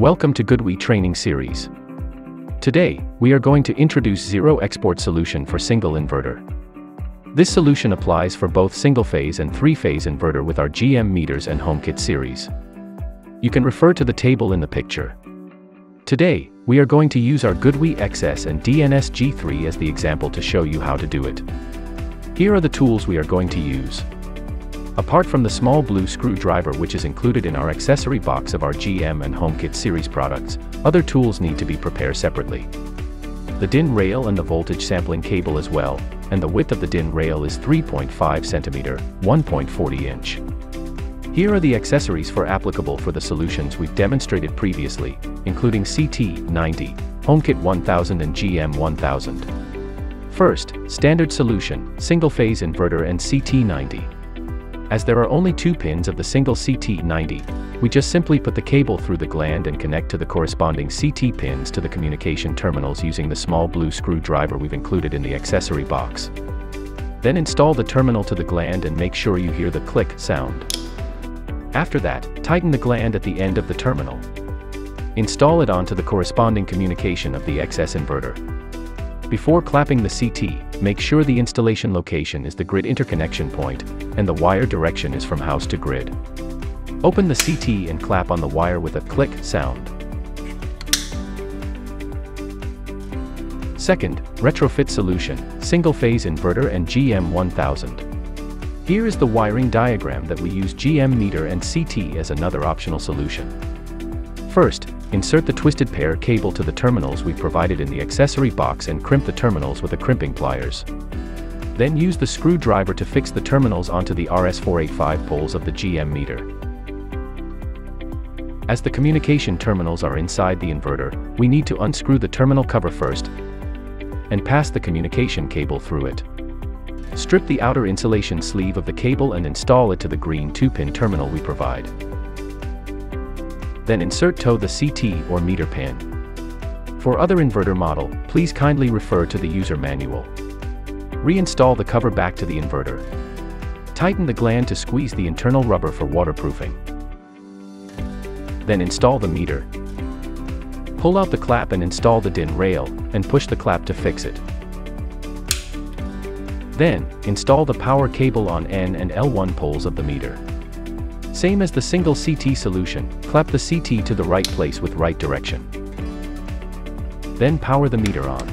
Welcome to GoodWe training series. Today, we are going to introduce zero export solution for single inverter. This solution applies for both single-phase and three-phase inverter with our GM meters and HomeKit series. You can refer to the table in the picture. Today, we are going to use our GoodWe XS and DNS G3 as the example to show you how to do it. Here are the tools we are going to use. Apart from the small blue screwdriver which is included in our accessory box of our GM and HomeKit series products, other tools need to be prepared separately. The DIN rail and the voltage sampling cable as well, and the width of the DIN rail is 3.5 cm, 1.40 inch. Here are the accessories applicable for the solutions we've demonstrated previously, including CT90, HomeKit 1000 and GM 1000. First, standard solution, single-phase inverter and CT90. As there are only 2 pins of the single CT90, we just simply put the cable through the gland and connect to the corresponding CT pins to the communication terminals using the small blue screwdriver we've included in the accessory box. Then install the terminal to the gland and make sure you hear the click sound. After that, tighten the gland at the end of the terminal. Install it onto the corresponding communication of the XS inverter. Before clapping the CT, make sure the installation location is the grid interconnection point, and the wire direction is from house to grid. Open the CT and clap on the wire with a click sound. Second, retrofit solution, single-phase inverter and GM 1000. Here is the wiring diagram that we use GM meter and CT as another optional solution. First, insert the twisted pair cable to the terminals we provided in the accessory box and crimp the terminals with the crimping pliers. Then use the screwdriver to fix the terminals onto the RS485 poles of the GM meter. As the communication terminals are inside the inverter, we need to unscrew the terminal cover first and pass the communication cable through it. Strip the outer insulation sleeve of the cable and install it to the green 2-pin terminal we provide. Then toe the CT or meter pin. For other inverter model, please kindly refer to the user manual. Reinstall the cover back to the inverter. Tighten the gland to squeeze the internal rubber for waterproofing. Then install the meter. Pull out the clap and install the DIN rail, and push the clap to fix it. Then, install the power cable on N and L1 poles of the meter. Same as the single CT solution, clap the CT to the right place with right direction. Then power the meter on.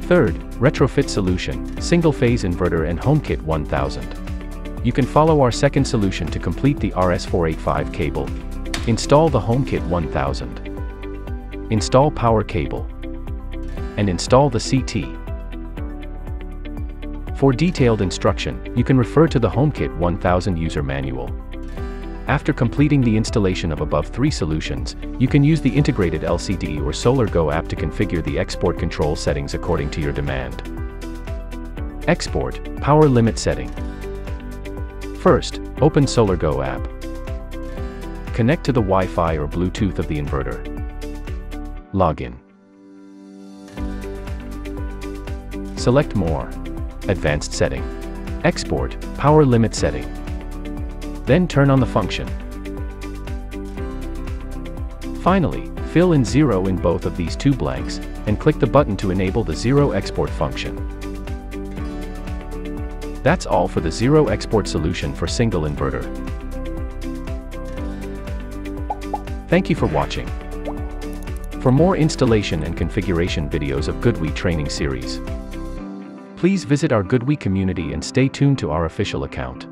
Third, retrofit solution, single-phase inverter and HomeKit 1000. You can follow our second solution to complete the RS485 cable. Install the HomeKit 1000. Install power cable. And install the CT. For detailed instruction, you can refer to the HomeKit 1000 user manual. After completing the installation of above 3 solutions, you can use the integrated LCD or SolarGo app to configure the export control settings according to your demand. Export, power limit setting. First, open SolarGo app. Connect to the Wi-Fi or Bluetooth of the inverter. Login. Select More. Advanced setting. Export, power limit setting. Then turn on the function. Finally, fill in 0 in both of these 2 blanks, and click the button to enable the zero export function. That's all for the zero export solution for single inverter. Thank you for watching. For more installation and configuration videos of GoodWe training series, please visit our GoodWe community and stay tuned to our official account.